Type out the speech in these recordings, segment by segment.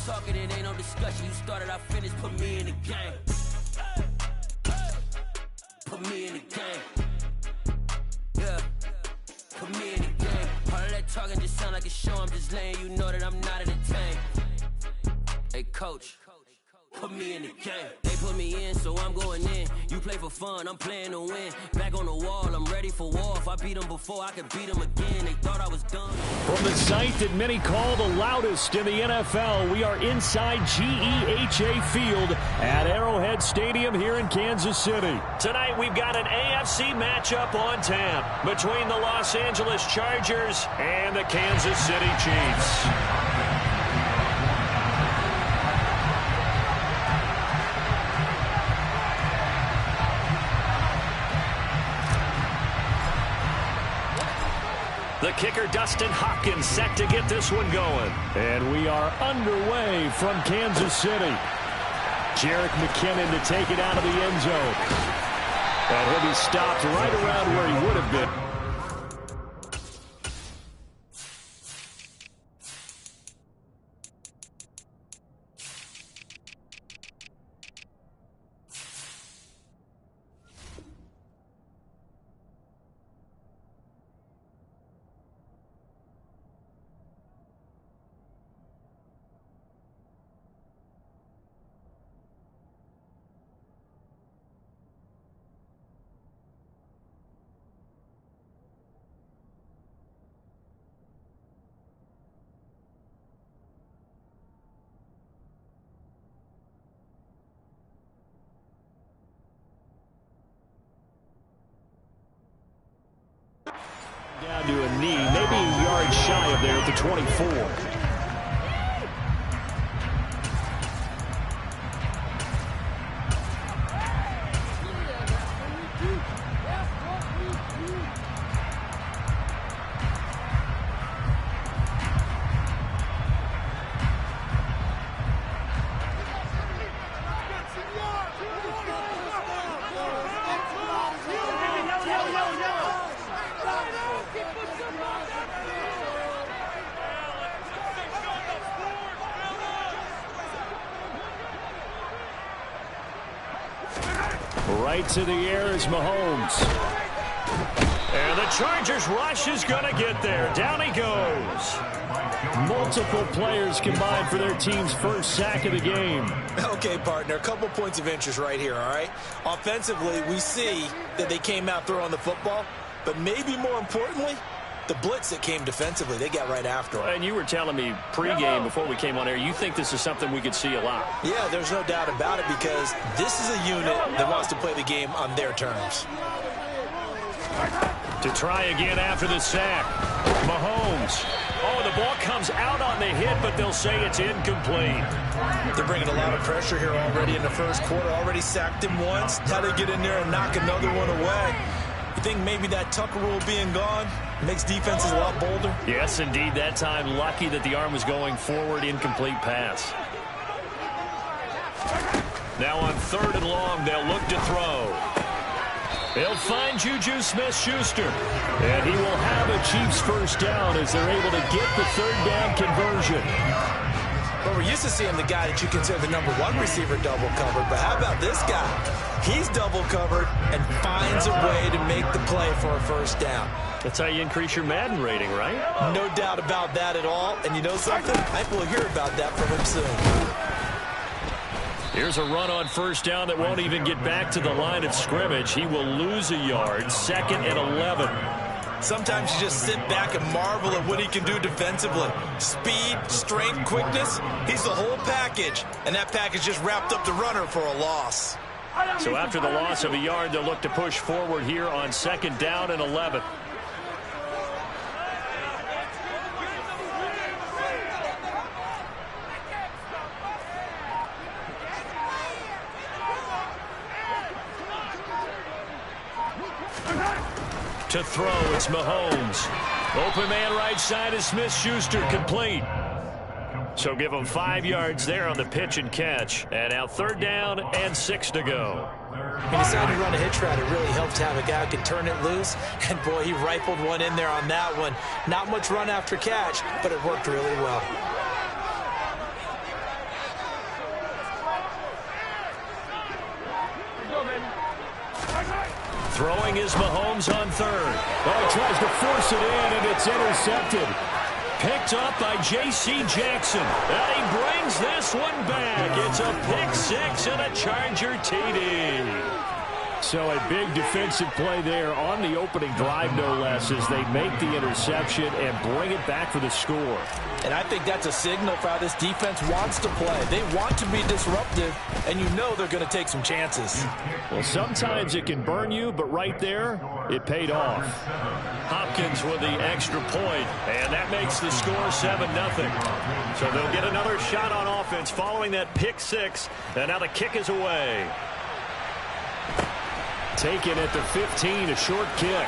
talking, it ain't no discussion. You started, I finished, put me in the game. Put me in the game. Yeah. Put me in the game. All of that talking just sound like a show. I'm just letting you know that I'm not entertained. Hey, coach. Put me in the game. They put me in, so I'm going in. You play for fun, I'm playing to win. Back on the wall, I'm ready for war. If I beat them before, I can beat them again. They thought I was done. From the site that many call the loudest in the NFL, we are inside GEHA Field at Arrowhead Stadium here in Kansas City. Tonight, we've got an AFC matchup on tap between the Los Angeles Chargers and the Kansas City Chiefs. The kicker, Dustin Hopkins, set to get this one going. And we are underway from Kansas City. Jerick McKinnon to take it out of the end zone. And he'll be stopped right around where he would have been. Down to a knee, maybe a yard shy of there at the 24. Right to the air is Mahomes. And the Chargers rush is going to get there. Down he goes. Multiple players combined for their team's first sack of the game. Okay, partner, a couple points of interest right here, all right? Offensively, we see that they came out throwing the football, but maybe more importantly, the blitz that came defensively, they got right after it. And you were telling me pregame before we came on air, you think this is something we could see a lot. Yeah, there's no doubt about it because this is a unit that wants to play the game on their terms. To try again after the sack, Mahomes. Oh, the ball comes out on the hit, but they'll say it's incomplete. They're bringing a lot of pressure here already in the first quarter. Already sacked him once. How they get in there and knock another one away. You think maybe that Tucker rule being gone makes defenses a lot bolder? Yes, indeed. That time, lucky that the arm was going forward, incomplete pass. Now on 3rd and long, they'll look to throw. They'll find Juju Smith-Schuster. And he will have a Chiefs first down as they're able to get the 3rd down conversion. Well, we're used to seeing the guy that you consider the #1 receiver double covered, but how about this guy? He's double covered and finds a way to make the play for a first down. That's how you increase your Madden rating, right? No doubt about that at all. And you know something? I think we'll hear about that from him soon. Here's a run on first down that won't even get back to the line of scrimmage. He will lose a yard. 2nd and 11. Sometimes you just sit back and marvel at what he can do defensively. Speed, strength, quickness. He's the whole package. And that package just wrapped up the runner for a loss. So after the loss of a yard, they'll look to push forward here on 2nd down and 11. To throw, it's Mahomes. Open man right side is Smith-Schuster, complete. So give him 5 yards there on the pitch and catch. And now 3rd down and 6 to go. He decided to run a hitch route. It really helped to have a guy who could turn it loose. And, boy, he rifled one in there on that one. Not much run after catch, but it worked really well. Throwing is Mahomes on third. Oh, he tries to force it in, and it's intercepted. Picked up by J.C. Jackson. And he brings this one back. It's a pick six and a Charger TD. So a big defensive play there on the opening drive, no less, as they make the interception and bring it back for the score. And I think that's a signal for how this defense wants to play. They want to be disruptive, and you know they're going to take some chances. Well, sometimes it can burn you, but right there, it paid off. Hopkins with the extra point, and that makes the score 7-0. So they'll get another shot on offense following that pick six, and now the kick is away. Taken at the 15, a short kick.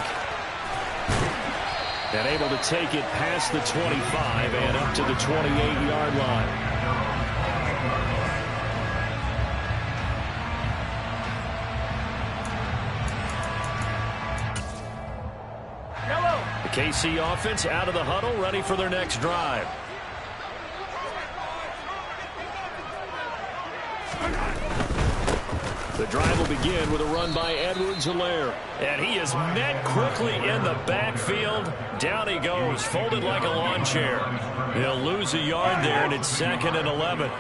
And able to take it past the 25 and up to the 28-yard line. The KC offense out of the huddle, ready for their next drive. The drive will begin with a run by Edwards-Helaire. And he is met quickly in the backfield. Down he goes, folded like a lawn chair. He'll lose a yard there, and it's 2nd and 11.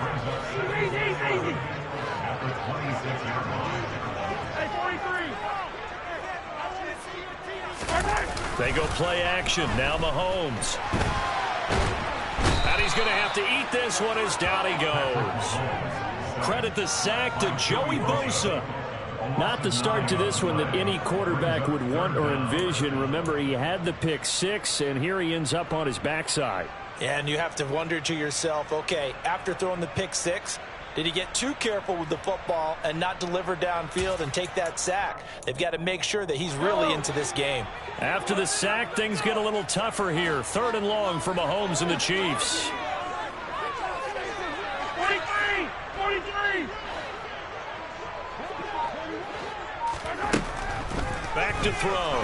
They go play action. Now Mahomes. And he's going to have to eat this one as down he goes. Credit the sack to Joey Bosa. Not the start to this one that any quarterback would want or envision. Remember, he had the pick six, and here he ends up on his backside. And you have to wonder to yourself, okay, after throwing the pick six, did he get too careful with the football and not deliver downfield and take that sack? They've got to make sure that he's really into this game. After the sack, things get a little tougher here. 3rd and long for Mahomes and the Chiefs. 43! Back to throw.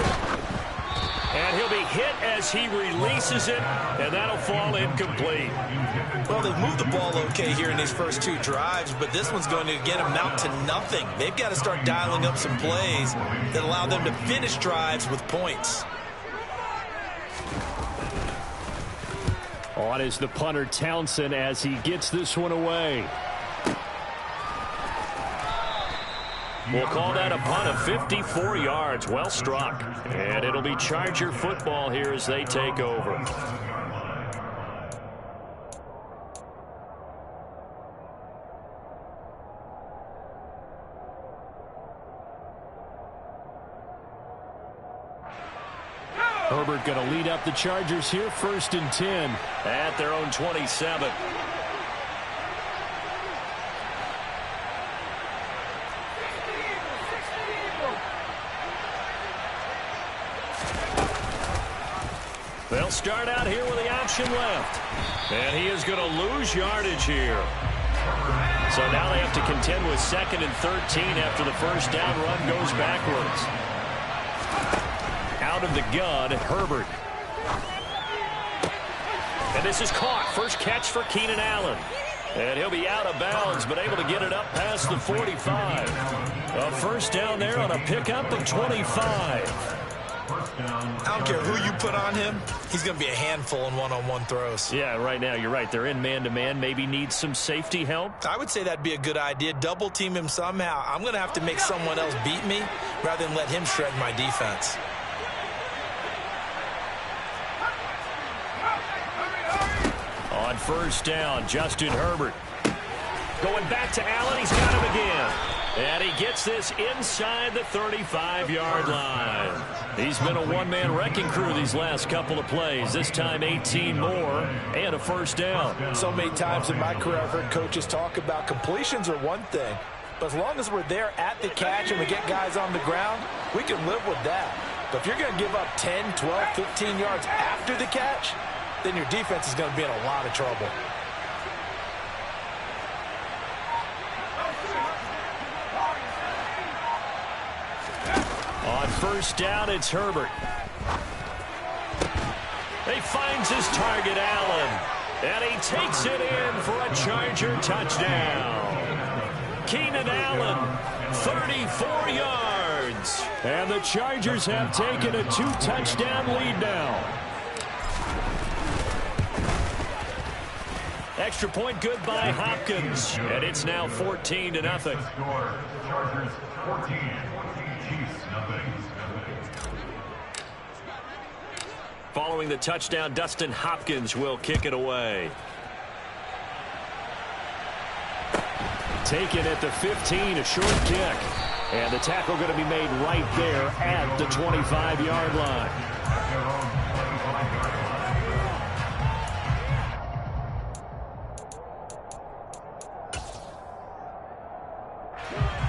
And he'll be hit as he releases it, and that'll fall incomplete. Well, they've moved the ball okay here in these first 2 drives, but this one's going to again amount to nothing. They've got to start dialing up some plays that allow them to finish drives with points. On is the punter Townsend as he gets this one away. We'll call that a punt of 54 yards. Well struck. And it'll be Charger football here as they take over. Herbert going to lead up the Chargers here, 1st and 10 at their own 27. They'll start out here with the option left. And he is going to lose yardage here. So now they have to contend with 2nd and 13 after the first down run goes backwards. Out of the gun, Herbert. And this is caught. First catch for Keenan Allen. And he'll be out of bounds, but able to get it up past the 45. A first down there on a pickup of 25. I don't care who you put on him. He's going to be a handful in one-on-one throws. Yeah, right now, you're right. They're in man-to-man. Maybe needs some safety help. I would say that'd be a good idea. Double team him somehow. I'm going to have to make someone else beat me rather than let him shred my defense. On first down, Justin Herbert. Going back to Allen. He's got him again. And he gets this inside the 35-yard line. He's been a one-man wrecking crew these last couple of plays. This time 18 more and a first down. So many times in my career I've heard coaches talk about completions are one thing. But as long as we're there at the catch and we get guys on the ground, we can live with that. But if you're going to give up 10, 12, 15 yards after the catch, then your defense is going to be in a lot of trouble. On first down, it's Herbert. He finds his target, Allen. And he takes it in for a Charger touchdown. Keenan Allen, 34 yards. yards. And the Chargers have taken a 2-touchdown lead now. Extra point good by Hopkins. And it's now 14-0. Chargers 14, Chiefs nothing. Following the touchdown, Dustin Hopkins will kick it away. Taken at the 15, a short kick. And the tackle going to be made right there at the 25-yard line.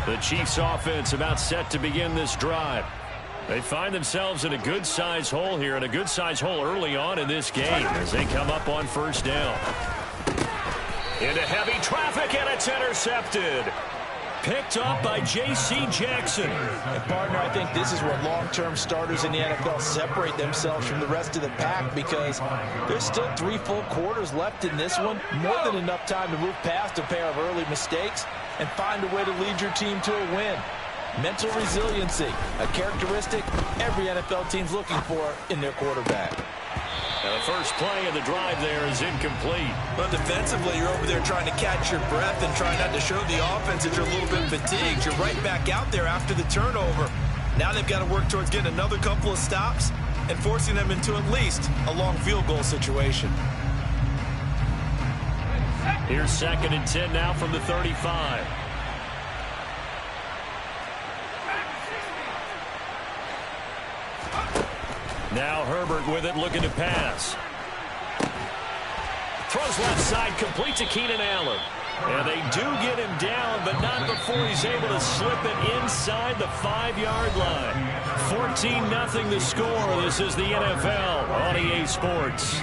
The Chiefs offense about set to begin this drive. They find themselves in a good-sized hole here, and a good-sized hole early on in this game as they come up on first down. Into heavy traffic, and it's intercepted. Picked up by J.C. Jackson. And partner, I think this is where long-term starters in the NFL separate themselves from the rest of the pack, because there's still 3 full quarters left in this one. More than enough time to move past a pair of early mistakes and find a way to lead your team to a win. Mental resiliency, a characteristic every NFL team's looking for in their quarterback. Now the first play of the drive there is incomplete. But defensively, you're over there trying to catch your breath and try not to show the offense that you're a little bit fatigued. You're right back out there after the turnover. Now they've got to work towards getting another couple of stops and forcing them into at least a long field goal situation. Here's 2nd and 10 now from the 35. Now Herbert with it, looking to pass. Throws left side, complete to Keenan Allen. And they do get him down, but not before he's able to slip it inside the 5-yard line. 14-0 the score. This is the NFL on EA Sports.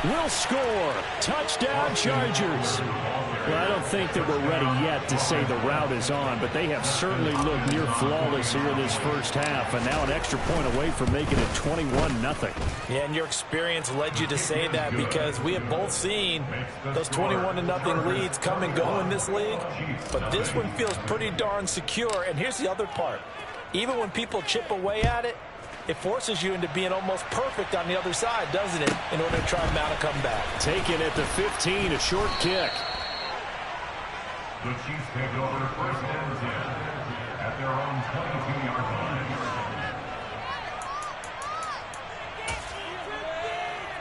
Will score. Touchdown, Chargers. Well, I don't think that we're ready yet to say the route is on, but they have certainly looked near flawless here in this first half, and now an extra point away from making it 21-0. Yeah, and your experience led you to say that, because we have both seen those 21-0 leads come and go in this league, but this one feels pretty darn secure. And here's the other part. Even when people chip away at it, it forces you into being almost perfect on the other side, doesn't it, in order to try and mount a comeback. Taken at the 15, a short kick. The Chiefs take over 1st and 10 at their own 22-yard line.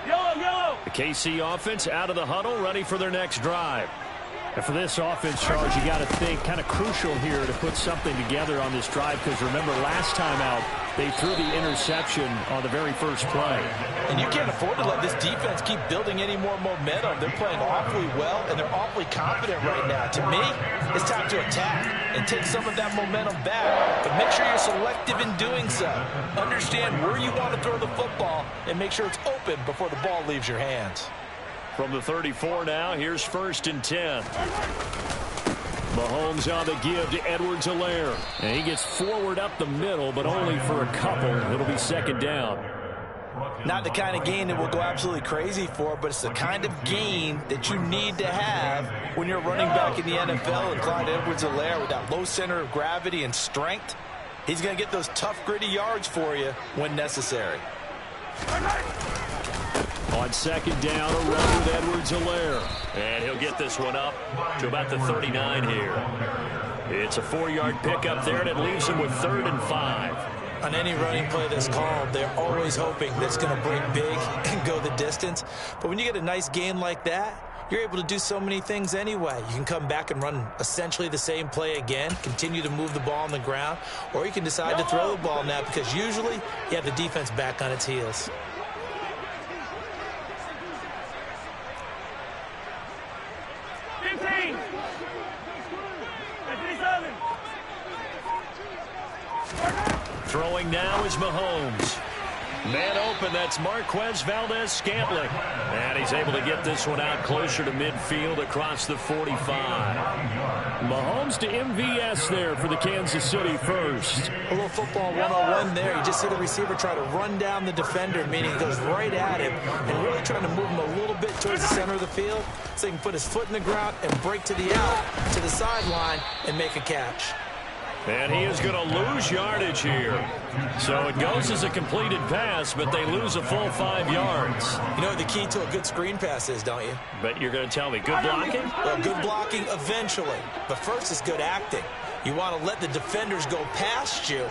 Yellow, yellow. The KC offense out of the huddle, ready for their next drive. And for this offense, Charles, you got to think kind of crucial here to put something together on this drive, because remember, last time out, they threw the interception on the very first play. And you can't afford to let this defense keep building any more momentum. They're playing awfully well, and they're awfully confident right now. To me, it's time to attack and take some of that momentum back. But make sure you're selective in doing so. Understand where you want to throw the football and make sure it's open before the ball leaves your hands. From the 34 now, here's 1st and 10. Mahomes on the give to Edwards-Helaire. And he gets forward up the middle, but only for a couple. It'll be 2nd down. Not the kind of gain that we'll go absolutely crazy for, but it's the kind of gain that you need to have when you're running back in the NFL. And Clyde Edwards-Helaire, with that low center of gravity and strength, he's going to get those tough, gritty yards for you when necessary. On 2nd down, a run with Edwards-Helaire. And he'll get this one up to about the 39 here. It's a 4-yard pickup there, and it leaves him with 3rd and 5. On any running play that's called, they're always hoping that it's going to break big and go the distance. But when you get a nice gain like that, you're able to do so many things anyway. You can come back and run essentially the same play again, continue to move the ball on the ground, or you can decide to throw the ball now, because usually you have the defense back on its heels. Throwing now is Mahomes. Man open, that's Marquez Valdez-Scantling. And he's able to get this one out closer to midfield across the 45. Mahomes to MVS there for the Kansas City first. A little football one-on-one there. You just see the receiver try to run down the defender, meaning he goes right at him and really trying to move him a little bit towards the center of the field so he can put his foot in the ground and break to the out, to the sideline, and make a catch. And he is going to lose yardage here. So it goes as a completed pass, but they lose a full 5 yards. You know what the key to a good screen pass is, don't you? But you're going to tell me, good blocking? Well, good blocking eventually. But first is good acting. You want to let the defenders go past you,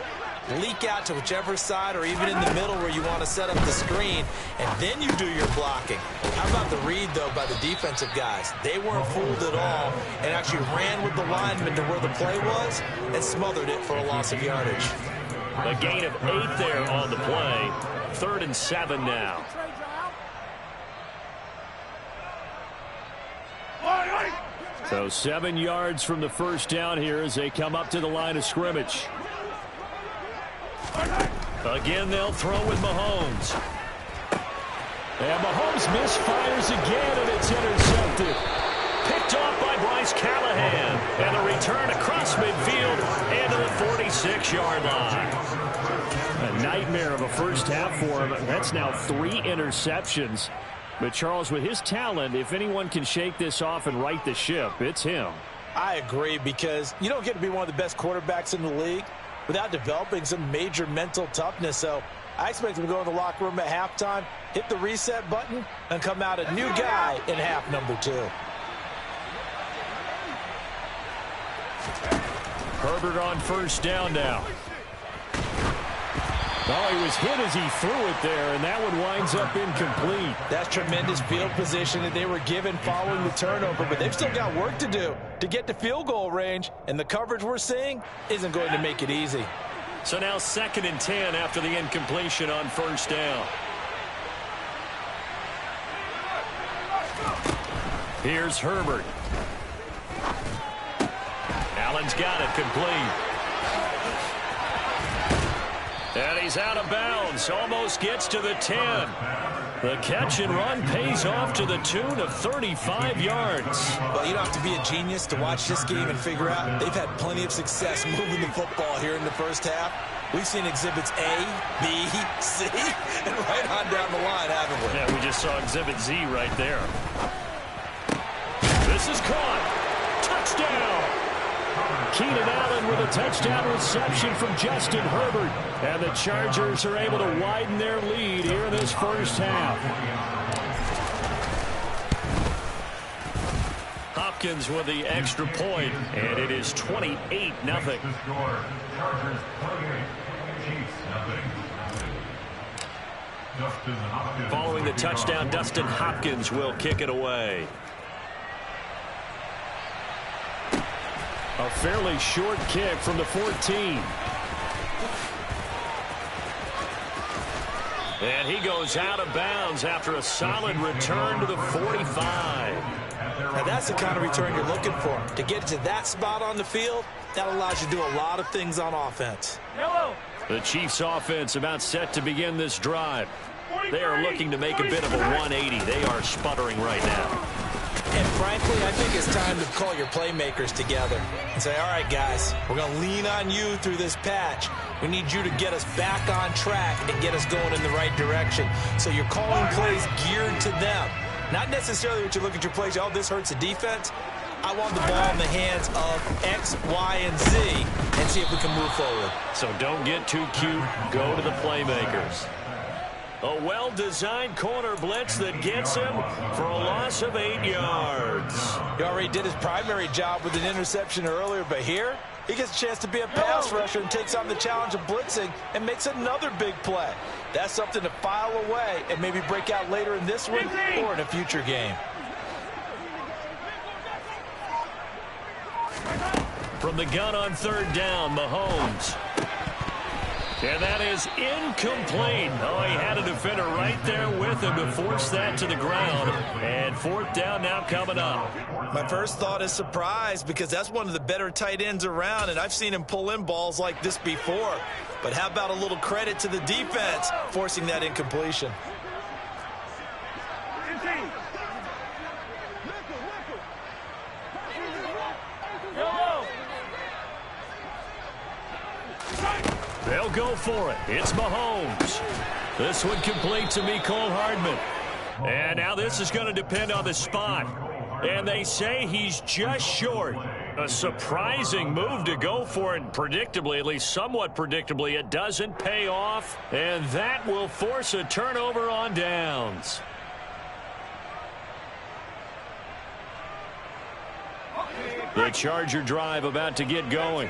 leak out to whichever side or even in the middle where you want to set up the screen, and then you do your blocking. How about the read, though, by the defensive guys? They weren't fooled at all and actually ran with the lineman to where the play was and smothered it for a loss of yardage. A gain of 8 there on the play. 3rd and 7 now. So 7 yards from the first down here as they come up to the line of scrimmage. Again, they'll throw with Mahomes. And Mahomes misfires again, and it's intercepted. Picked off by Bryce Callahan. And the return across midfield into the 46-yard line. A nightmare of a first half for him. That's now 3 interceptions. But, Charles, with his talent, if anyone can shake this off and right the ship, it's him. I agree, because you don't get to be one of the best quarterbacks in the league without developing some major mental toughness. So I expect him to go in the locker room at halftime, hit the reset button, and come out a new guy in half number 2. Herbert on first down now. Oh, he was hit as he threw it there, and that one winds up incomplete. That's tremendous field position that they were given following the turnover, but they've still got work to do to get to field goal range, and the coverage we're seeing isn't going to make it easy. So now 2nd and 10 after the incompletion on first down. Here's Herbert. Allen's got it complete. And he's out of bounds. Almost gets to the 10. The catch and run pays off to the tune of 35 yards. Well, you don't have to be a genius to watch this game and figure out they've had plenty of success moving the football here in the first half. We've seen exhibits A, B, C, and right on down the line, haven't we? Yeah, we just saw exhibit Z right there. This is caught. Touchdown. Keenan Allen with a touchdown reception from Justin Herbert. And the Chargers are able to widen their lead here in this first half. Hopkins with the extra point, and it is 28-0. Following the touchdown, Dustin Hopkins will kick it away. A fairly short kick from the 14. And he goes out of bounds after a solid return to the 45. Now that's the kind of return you're looking for. To get to that spot on the field, that allows you to do a lot of things on offense. The Chiefs offense about set to begin this drive. They are looking to make a bit of a 180. They are sputtering right now. And frankly, I think it's time to call your playmakers together and say, all right, guys, we're going to lean on you through this patch. We need you to get us back on track and get us going in the right direction. So you're calling plays geared to them. Not necessarily what you look at your plays, oh, this hurts the defense. I want the ball in the hands of X, Y, and Z and see if we can move forward. So don't get too cute. Go to the playmakers. A well-designed corner blitz that gets him for a loss of 8 yards. He already did his primary job with an interception earlier, but here he gets a chance to be a pass rusher and takes on the challenge of blitzing and makes another big play. That's something to file away and maybe break out later in this one or in a future game. From the gun on third down, Mahomes. And that is incomplete. Oh, he had a defender right there with him to force that to the ground. And fourth down now coming up. My first thought is surprise, because that's one of the better tight ends around, and I've seen him pull in balls like this before. But how about a little credit to the defense forcing that incompletion? They'll go for it. It's Mahomes. This one complete to Mecole Hardman. And now this is going to depend on the spot. And they say he's just short. A surprising move to go for it. Predictably, at least somewhat predictably, it doesn't pay off. And that will force a turnover on downs. The Charger drive about to get going.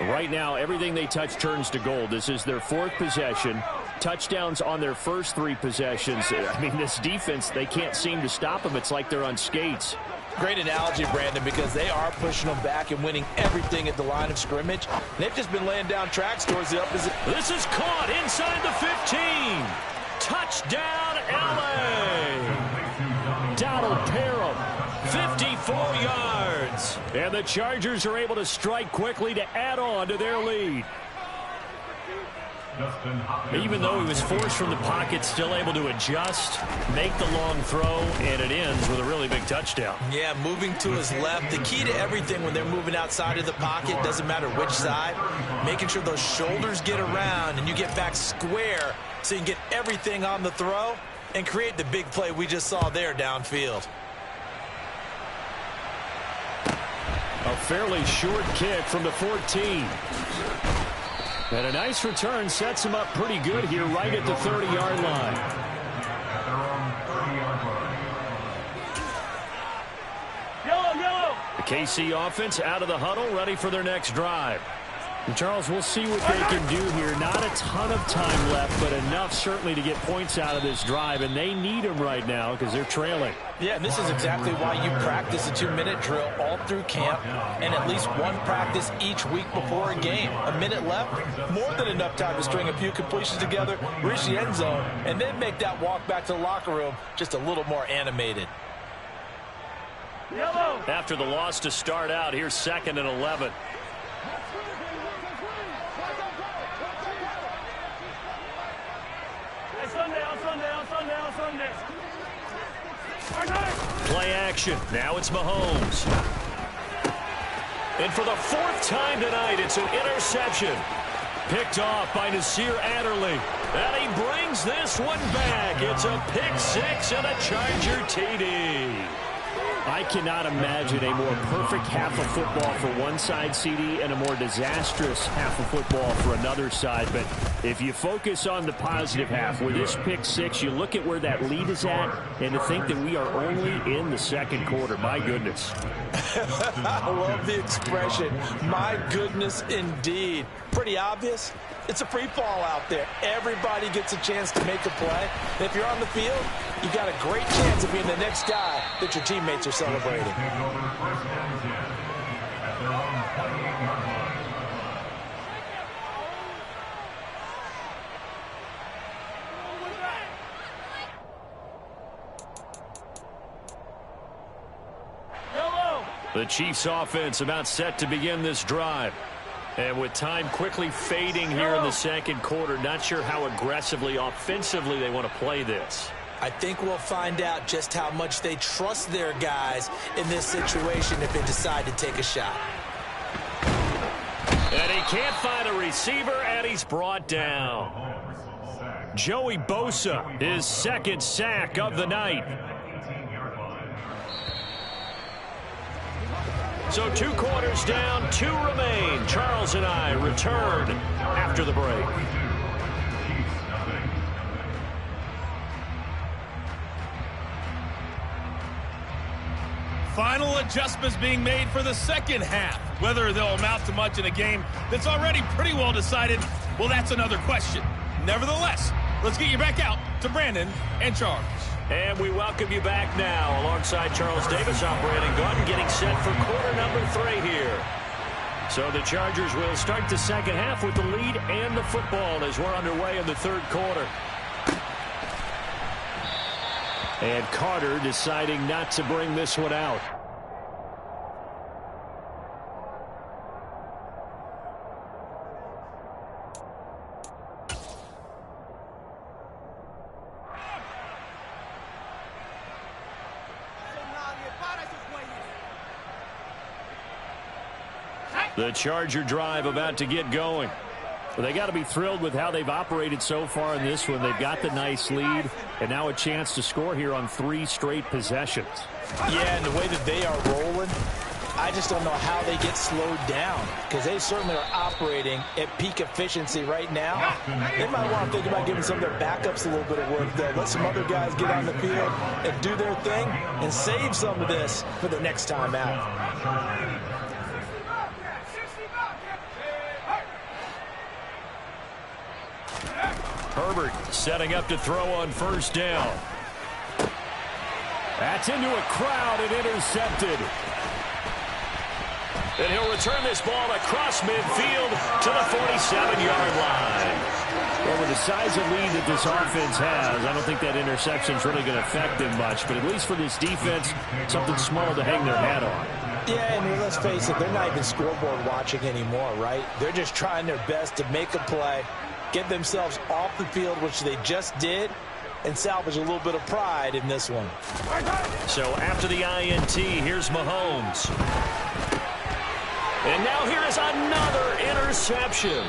Right now, everything they touch turns to gold. This is their fourth possession. Touchdowns on their first three possessions. I mean, this defense, they can't seem to stop them. It's like they're on skates. Great analogy, Brandon, because they are pushing them back and winning everything at the line of scrimmage. They've just been laying down tracks towards the opposite. This is caught inside the 15. Touchdown, L.A. Donald Parham, 54 yards. And the Chargers are able to strike quickly to add on to their lead. Even though he was forced from the pocket, still able to adjust, make the long throw, and it ends with a really big touchdown. Yeah, moving to his left. The key to everything when they're moving outside of the pocket, doesn't matter which side, making sure those shoulders get around and you get back square so you can get everything on the throw and create the big play we just saw there downfield. A fairly short kick from the 14. And a nice return sets him up pretty good here right at the 30-yard line. The KC offense out of the huddle, ready for their next drive. And Charles, we'll see what they can do here. Not a ton of time left, but enough certainly to get points out of this drive, and they need them right now because they're trailing. Yeah, and this is exactly why you practice a 2-minute drill all through camp and at least one practice each week before a game. A minute left, more than enough time to string a few completions together, reach the end zone, and then make that walk back to the locker room just a little more animated. After the loss to start out, here's 2nd and 11. Play action. Now it's Mahomes. And for the 4th time tonight, it's an interception. Picked off by Nasir Adderley. And he brings this one back. It's a pick 6 and a Charger TD. I cannot imagine a more perfect half of football for one side, CD, and a more disastrous half of football for another side. But if you focus on the positive half, with this pick 6, you look at where that lead is at, and to think that we are only in the 2nd quarter. My goodness. I love the expression, my goodness indeed. Pretty obvious. It's a free fall out there. Everybody gets a chance to make a play. And if you're on the field, you got a great chance of being the next guy that your teammates are celebrating. The Chiefs offense about set to begin this drive. And with time quickly fading here in the 2nd quarter, not sure how aggressively, offensively they want to play this. I think we'll find out just how much they trust their guys in this situation if they decide to take a shot. And he can't find a receiver, and he's brought down. Joey Bosa, his 2nd sack of the night. So 2 quarters down, 2 remain. Charles and I return after the break. Final adjustments being made for the 2nd half. Whether they'll amount to much in a game that's already pretty well decided, well, that's another question. Nevertheless, let's get you back out to Brandon and Charles. And we welcome you back now. Alongside Charles Davis, I'm Brandon Gordon, getting set for quarter number 3 here. So the Chargers will start the second half with the lead and the football as we're underway in the third quarter. And Carter deciding not to bring this one out. The Charger drive about to get going. Well, they got to be thrilled with how they've operated so far in this one. They've got the nice lead, and now a chance to score here on 3 straight possessions. Yeah, and the way that they are rolling, I just don't know how they get slowed down, because they certainly are operating at peak efficiency right now. They might want to think about giving some of their backups a little bit of work, though. Let some other guys get on the field and do their thing and save some of this for the next time out. Herbert setting up to throw on first down. That's into a crowd and intercepted. And he'll return this ball across midfield to the 47-yard line. Well, with the size of lead that this offense has, I don't think that interception is really going to affect them much. But at least for this defense, something small to hang their hat on. Yeah, and let's face it, they're not even scoreboard watching anymore, right? They're just trying their best to make a play, get themselves off the field, which they just did, and salvage a little bit of pride in this one. So after the INT, here's Mahomes. And now here is another interception.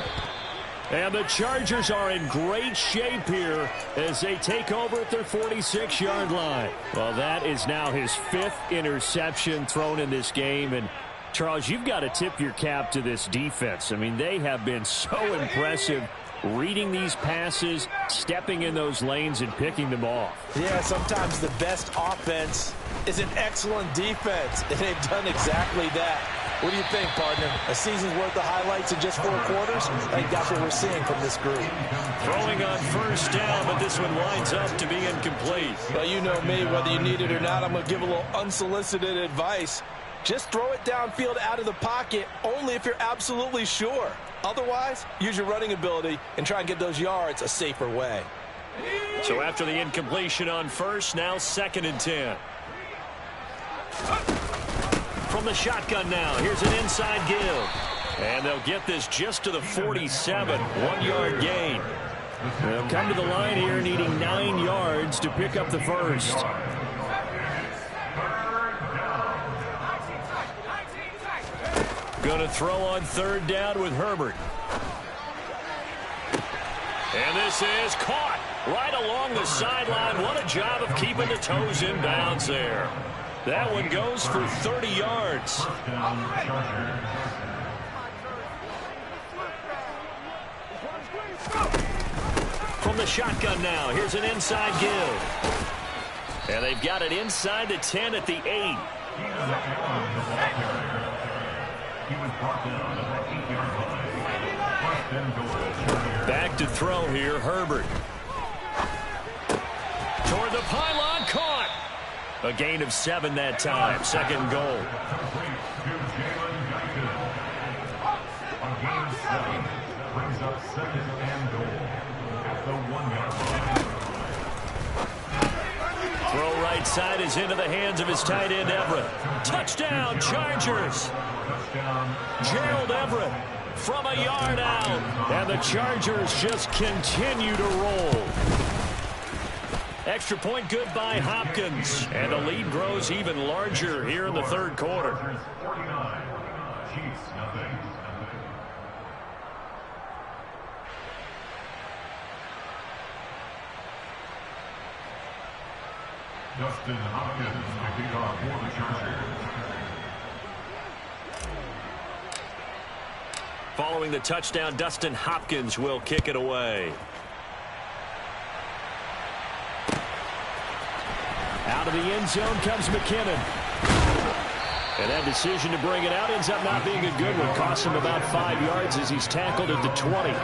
And the Chargers are in great shape here as they take over at their 46-yard line. Well, that is now his 5th interception thrown in this game. And Charles, you've got to tip your cap to this defense. I mean, they have been so impressive reading these passes, stepping in those lanes, and picking them off. Yeah, sometimes the best offense is an excellent defense, and they've done exactly that. What do you think, partner? A season's worth of highlights in just 4 quarters? I think that's what we're seeing from this group. Throwing on first down, but this one winds up to be incomplete. Well, you know me, whether you need it or not, I'm going to give a little unsolicited advice. Just throw it downfield out of the pocket only if you're absolutely sure. Otherwise, use your running ability and try and get those yards a safer way. So after the incompletion on first, now 2nd and 10. From the shotgun now, here's an inside give. And they'll get this just to the 47, 1-yard gain. They'll come to the line here needing 9 yards to pick up the first. Going to throw on 3rd down with Herbert. And this is caught right along the sideline. What a job of keeping the toes in bounds there. That one goes for 30 yards. From the shotgun now, here's an inside give. And they've got it inside the 10 at the 8. Back to throw here, Herbert. Toward the pylon, caught. A gain of 7 that time, 2nd goal. Brings up 2nd and goal at the 1-yard line. Throw right side is into the hands of his tight end, Everett. Touchdown, Chargers. Gerald Everett from a yard out. And the Chargers just continue to roll. Extra point good by Hopkins. And the lead grows even larger here in the 3rd quarter. 49, Chiefs nothing. Dustin Hopkins to kick off for the Chargers. Following the touchdown, Dustin Hopkins will kick it away. Out of the end zone comes McKinnon. And that decision to bring it out ends up not being a good one. Costs him about 5 yards as he's tackled at the 20.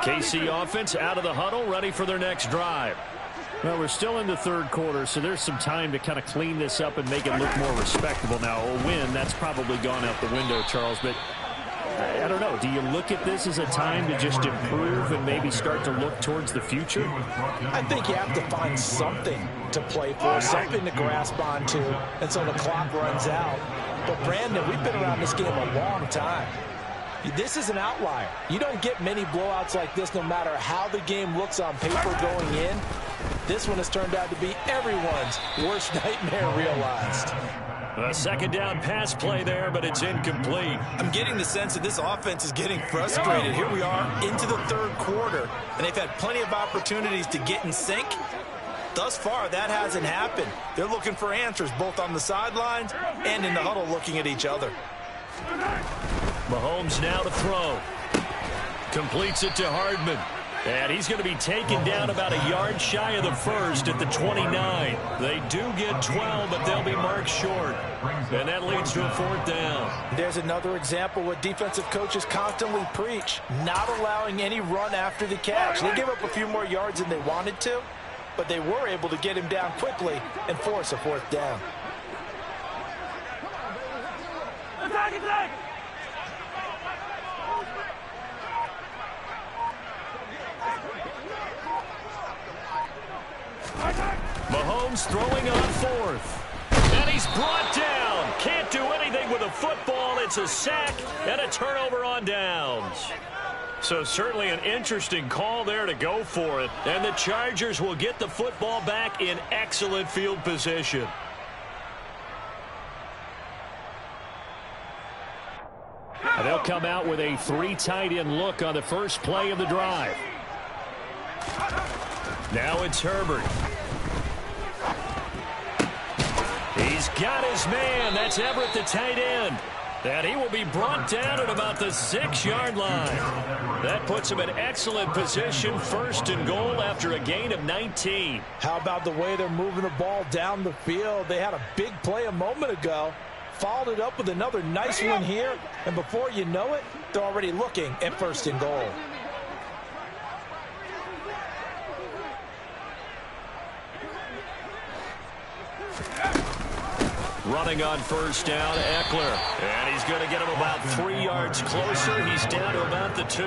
KC offense out of the huddle, ready for their next drive. Well, we're still in the third quarter, so there's some time to kind of clean this up and make it look more respectable. Now, a win, that's probably gone out the window, Charles, but I don't know. Do you look at this as a time to just improve and maybe start to look towards the future? I think you have to find something to play for, something to grasp onto until the clock runs out. But, Brandon, we've been around this game a long time. This is an outlier. You don't get many blowouts like this no matter how the game looks on paper going in. This one has turned out to be everyone's worst nightmare realized. A second down pass play there, but it's incomplete. I'm getting the sense that this offense is getting frustrated. Here we are into the third quarter, and they've had plenty of opportunities to get in sync. Thus far, that hasn't happened. They're looking for answers both on the sidelines and in the huddle looking at each other. Mahomes now to throw. Completes it to Hardman. And he's going to be taken down about a yard shy of the first at the 29. They do get 12, but they'll be marked short. And that leads to a fourth down. There's another example what defensive coaches constantly preach, not allowing any run after the catch. They gave up a few more yards than they wanted to, but they were able to get him down quickly and force a fourth down. Mahomes throwing on fourth. And he's brought down. Can't do anything with a football. It's a sack and a turnover on downs. So certainly an interesting call there to go for it. And the Chargers will get the football back in excellent field position. And they'll come out with a three tight end look on the first play of the drive. Now it's Herbert. He's got his man. That's Everett, the tight end. And he will be brought down at about the 6-yard line. That puts him in excellent position, first and goal after a gain of 19. How about the way they're moving the ball down the field? They had a big play a moment ago. Followed it up with another nice one here. And before you know it, they're already looking at first and goal. Running on first down, Eckler. And he's going to get him about 3 yards closer. He's down to about the 2.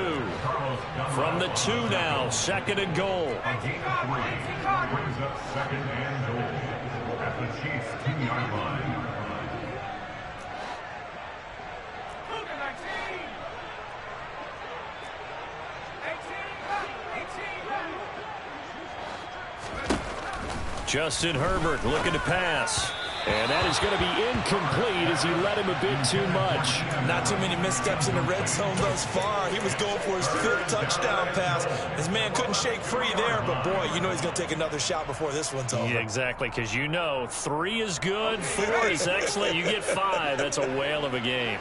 From the 2 now, second and goal. A gain of 3 brings up second and goal at the Chiefs' 2-yard line. Justin Herbert looking to pass. And that is going to be incomplete as he led him a bit too much. Not too many missteps in the red zone thus far. He was going for his 5th touchdown pass. His man couldn't shake free there, but boy, you know he's going to take another shot before this one's over. Yeah, exactly, because you know 3 is good, 4 is excellent. You get 5. That's a whale of a game.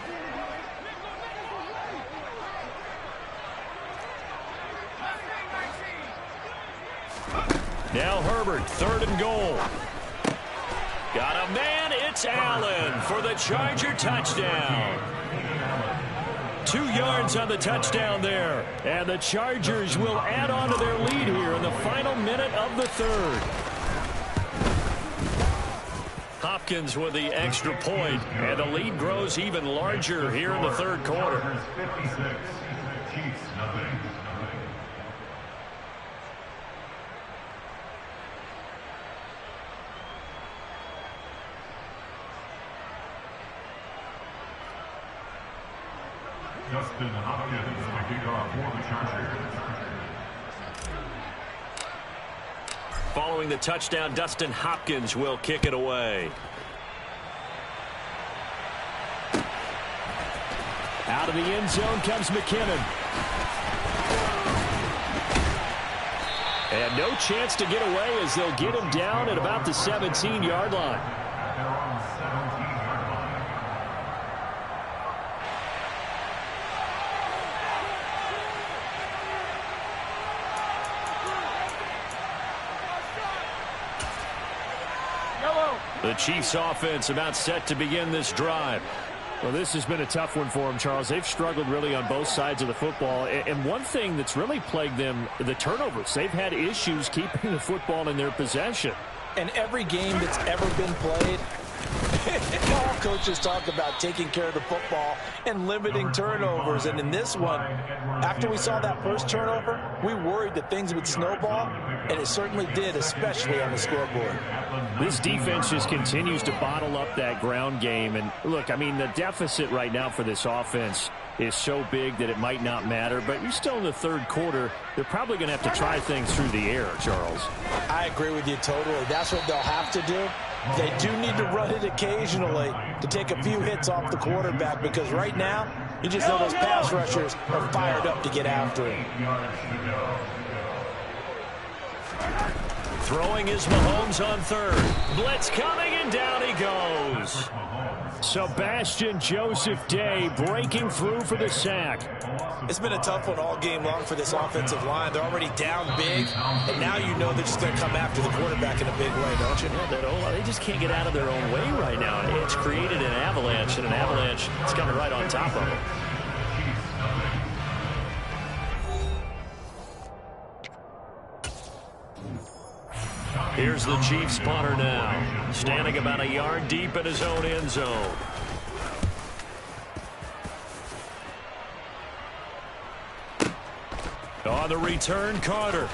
Now Herbert, third and goal. Got a man, it's Allen for the Charger touchdown. 2 yards on the touchdown there. And the Chargers will add on to their lead here in the final minute of the third. Hopkins with the extra point, and the lead grows even larger here in the third quarter. 56, Chiefs nothing. Justin Hopkins to kick off for the Chargers. Following the touchdown, Dustin Hopkins will kick it away. Out of the end zone comes McKinnon. And no chance to get away as they'll get him down at about the 17-yard line. They're on 17-yard line. The Chiefs offense about set to begin this drive. Well, this has been a tough one for them, Charles. They've struggled really on both sides of the football. And one thing that's really plagued them, the turnovers. They've had issues keeping the football in their possession. And every game that's ever been played, all coaches talk about taking care of the football and limiting turnovers. And in this one, after we saw that first turnover, we worried that things would snowball, and it certainly did, especially on the scoreboard. This defense just continues to bottle up that ground game. And look, I mean, the deficit right now for this offense is so big that it might not matter. But you're still in the third quarter. They're probably going to have to try things through the air, Charles. I agree with you totally. That's what they'll have to do. They do need to run it occasionally to take a few hits off the quarterback, because right now, you just know those pass rushers are fired up to get after him. Throwing is Mahomes on third. Blitz coming, and down he goes. Sebastian Joseph Day breaking through for the sack. It's been a tough one all game long for this offensive line. They're already down big, and now you know they're just going to come after the quarterback in a big way, don't you? Yeah, they just can't get out of their own way right now. It's created an avalanche, and an avalanche is coming right on top of them. Here's the Chiefs punter now, standing about a yard deep in his own end zone. On the return, Carter.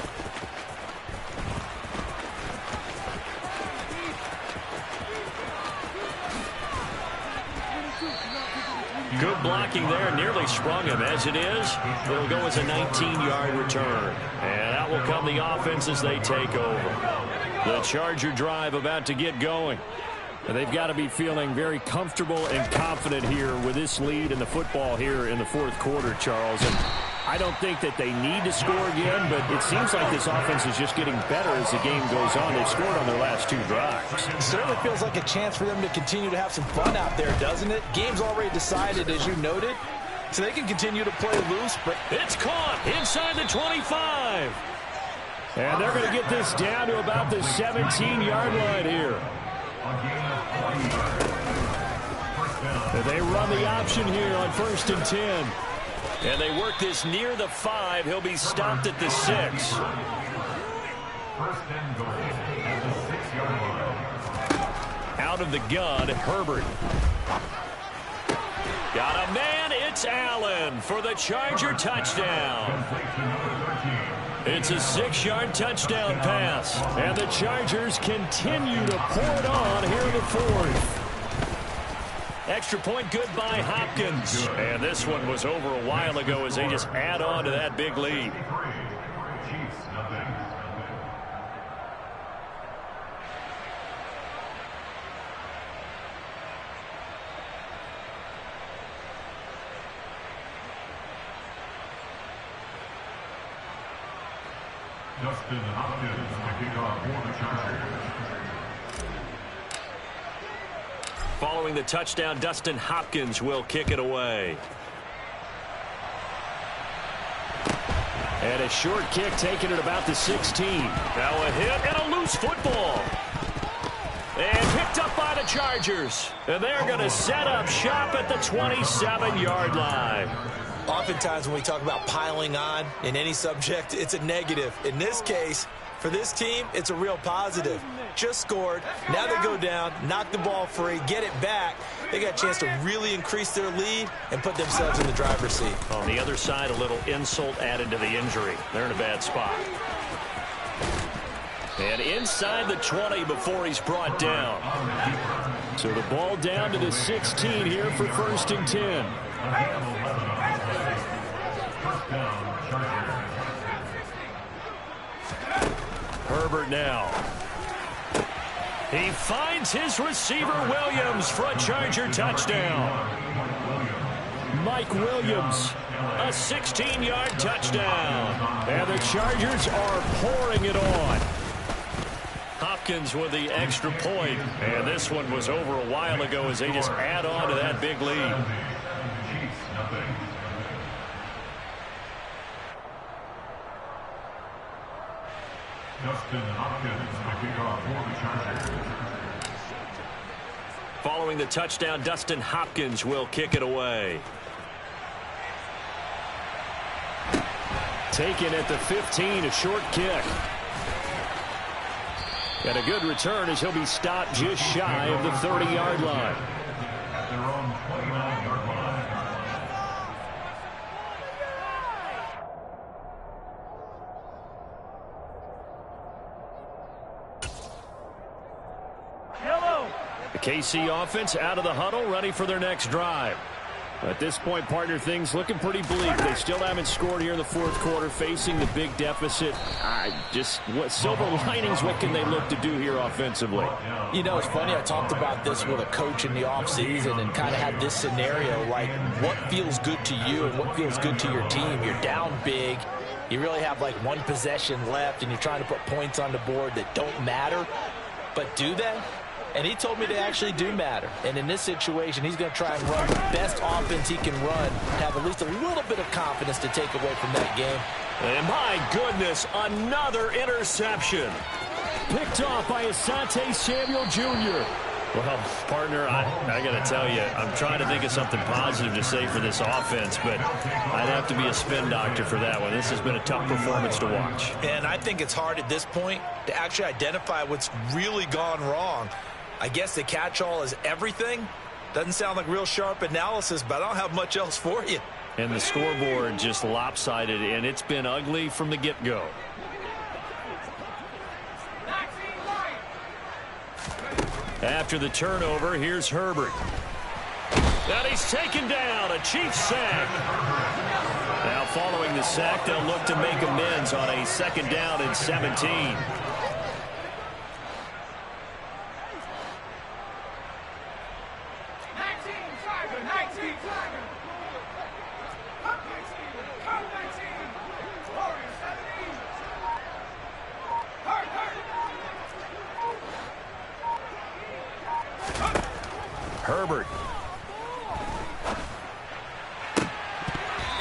Good blocking there, nearly sprung him. As it is, it'll go as a 19-yard return. And out will come the offense as they take over. The Charger drive about to get going. And they've got to be feeling very comfortable and confident here with this lead and the football here in the fourth quarter, Charles. And I don't think that they need to score again, but it seems like this offense is just getting better as the game goes on. They've scored on their last two drives. It certainly feels like a chance for them to continue to have some fun out there, doesn't it? Game's already decided, as you noted, so they can continue to play loose. But it's caught inside the 25. And they're going to get this down to about the 17-yard line here. And they run the option here on 1st and 10. And they work this near the 5. He'll be stopped at the 6. First and goal at the 6-yard line. Out of the gun, Herbert. Got a man. It's Allen for the Charger touchdown. It's a 6-yard touchdown pass. And the Chargers continue to pour it on here in the fourth. Extra point good by Hopkins. And this one was over a while ago as they just add on to that big lead. Justin Hopkins to kick off for the Chargers. Following the touchdown, Dustin Hopkins will kick it away. And a short kick taken at about the 16. Now a hit and a loose football. And picked up by the Chargers. And they're going to set up shop at the 27-yard line. oftentimes when we talk about piling on in any subject, it's a negative. In this case, for this team, it's a real positive. Just scored. Now they go down, knock the ball free, get it back. They got a chance to really increase their lead and put themselves in the driver's seat. On the other side, a little insult added to the injury. They're in a bad spot. And inside the 20 before he's brought down. So the ball down to the 16 here for 1st and 10. Herbert now. He finds his receiver Williams for a Charger touchdown. Mike Williams, a 16-yard touchdown. And the Chargers are pouring it on. Hopkins with the extra point. And this one was over a while ago as they just add on to that big lead. Justin Hopkins to kick off for the Chargers. following the touchdown, Dustin Hopkins will kick it away. Taken at the 15, a short kick. And a good return as he'll be stopped just shy of the 30-yard line. At their own 29-yard line. The KC offense out of the huddle, ready for their next drive. At this point, partner, things looking pretty bleak. They still haven't scored here in the fourth quarter, facing the big deficit. Just what silver linings, what can they look to do here offensively? You know, it's funny. I talked about this with a coach in the offseason and kind of had this scenario, like what feels good to you and what feels good to your team. You're down big. You really have like one possession left, and you're trying to put points on the board that don't matter. But do they? And he told me they actually do matter. And in this situation, he's going to try and run the best offense he can run, have at least a little bit of confidence to take away from that game. And my goodness, another interception. Picked off by Asante Samuel Jr. Well, partner, I got to tell you, I'm trying to think of something positive to say for this offense, but I'd have to be a spin doctor for that one. This has been a tough performance to watch. And I think it's hard at this point to actually identify what's really gone wrong. I guess the catch-all is everything. Doesn't sound like real sharp analysis, but I don't have much else for you. And the scoreboard just lopsided, and it's been ugly from the get-go. After the turnover, here's Herbert. And he's taken down, a Chiefs sack. Now following the sack, they'll look to make amends on a 2nd down and 17. Herbert.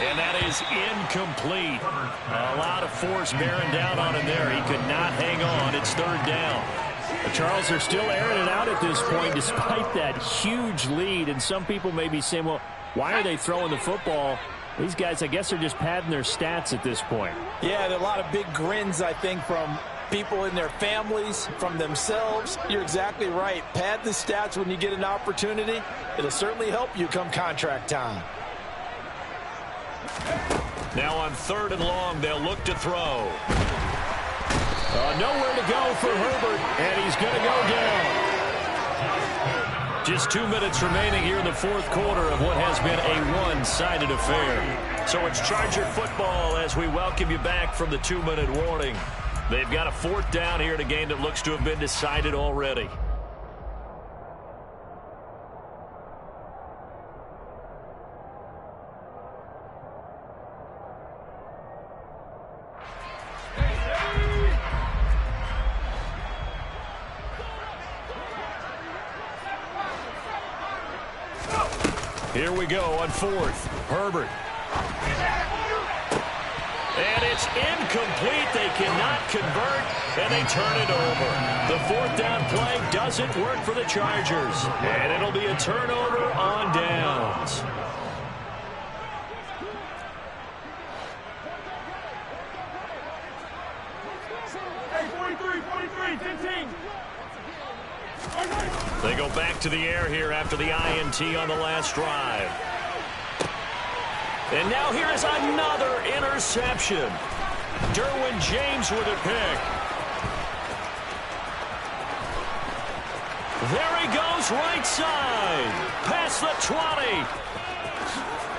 And that is incomplete. A lot of force bearing down on him there. He could not hang on. It's 3rd down. The Charles are still airing it out at this point despite that huge lead. And some people may be saying, well, why are they throwing the football? These guys, I guess, are just padding their stats at this point. Yeah, there are a lot of big grins, I think, from people in their families, from themselves. You're exactly right. Pad the stats when you get an opportunity. It'll certainly help you come contract time. Now on 3rd and long, they'll look to throw. Nowhere to go for Herbert, and he's going to go down. Just 2 minutes remaining here in the fourth quarter of what has been a one-sided affair. So it's Charger football as we welcome you back from the 2-minute warning. They've got a 4th down here in a game that looks to have been decided already. Here we go on 4th. Herbert. And it's incomplete. They cannot convert, and they turn it over. The 4th down play doesn't work for the Chargers, and it'll be a turnover on downs. They go back to the air here after the INT on the last drive. And now here is another interception. Derwin James with a pick. There he goes right side. Past the 20.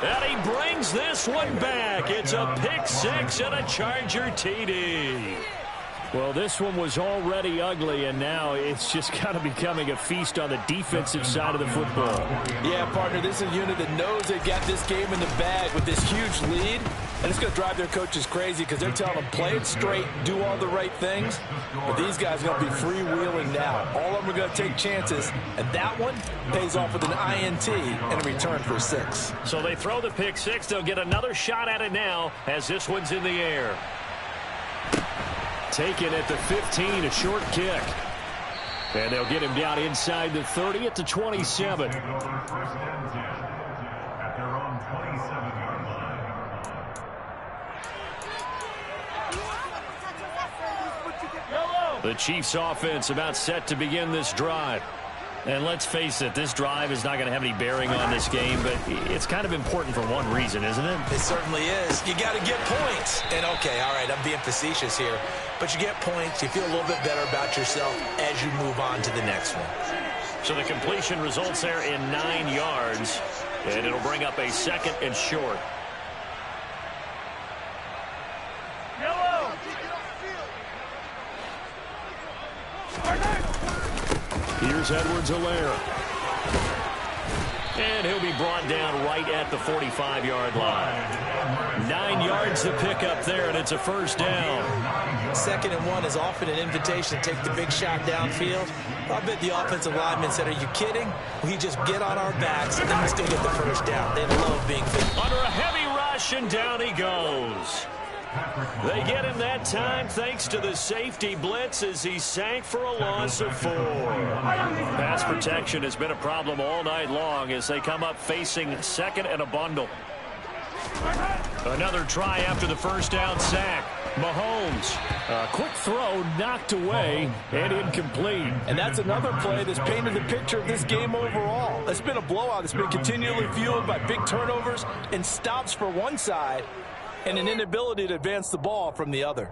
And he brings this one back. It's a pick 6 and a Charger TD. Well, this one was already ugly, and now it's just kind of becoming a feast on the defensive side of the football. Yeah, partner, this is a unit that knows they got this game in the bag with this huge lead, and it's going to drive their coaches crazy because they're telling them play it straight, do all the right things, but these guys are going to be freewheeling now. All of them are going to take chances, and that one pays off with an INT and a return for 6. So they throw the pick 6. They'll get another shot at it now as this one's in the air. Taken at the 15, a short kick. And they'll get him down inside the 30 at the 27. Take over first and 10 at their own 27-yard line. The Chiefs offense about set to begin this drive. And let's face it, this drive is not going to have any bearing on this game, but it's kind of important for one reason, isn't it? It certainly is. You got to get points. And, okay, all right, I'm being facetious here. But you get points, you feel a little bit better about yourself as you move on to the next one. So the completion results there in 9 yards, and it'll bring up a 2nd and short. Here's Edwards-Helaire. And he'll be brought down right at the 45-yard line. 9 yards to pick up there, and it's a first down. 2nd and 1 is often an invitation to take the big shot downfield. I bet the offensive lineman said, are you kidding? We just get on our backs, and we still get the first down. They love being fit. Under a heavy rush, and down he goes. They get him that time thanks to the safety blitz as he sank for a loss of 4. Pass protection has been a problem all night long as they come up facing 2nd and a bundle. Another try after the first down sack. Mahomes, a quick throw knocked away and incomplete. And that's another play that's painted the picture of this game overall. It's been a blowout. It's been continually fueled by big turnovers and stops for one side and an inability to advance the ball from the other.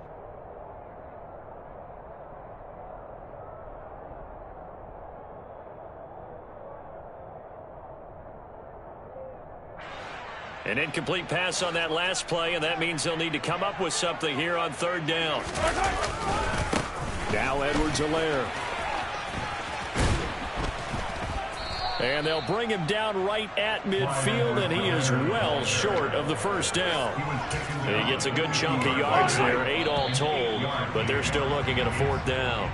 An incomplete pass on that last play, and that means they'll need to come up with something here on 3rd down. Now Edwards-Helaire. And they'll bring him down right at midfield, and he is well short of the first down. He gets a good chunk of yards there, 8 all told, but they're still looking at a 4th down.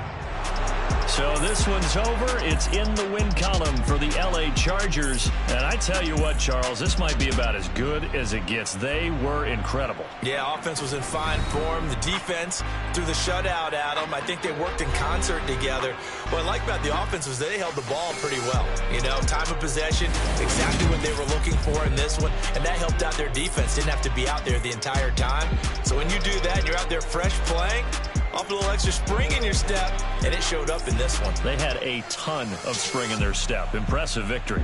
So this one's over. It's in the win column for the L.A. Chargers. And I tell you what, Charles, this might be about as good as it gets. They were incredible. Yeah, offense was in fine form. The defense threw the shutout at them. I think they worked in concert together. What I like about the offense was they held the ball pretty well. You know, time of possession, exactly what they were looking for in this one. And that helped out their defense. Didn't have to be out there the entire time. So when you do that and you're out there fresh playing, off a little extra spring in your step, and it showed up in this one. They had a ton of spring in their step. Impressive victory.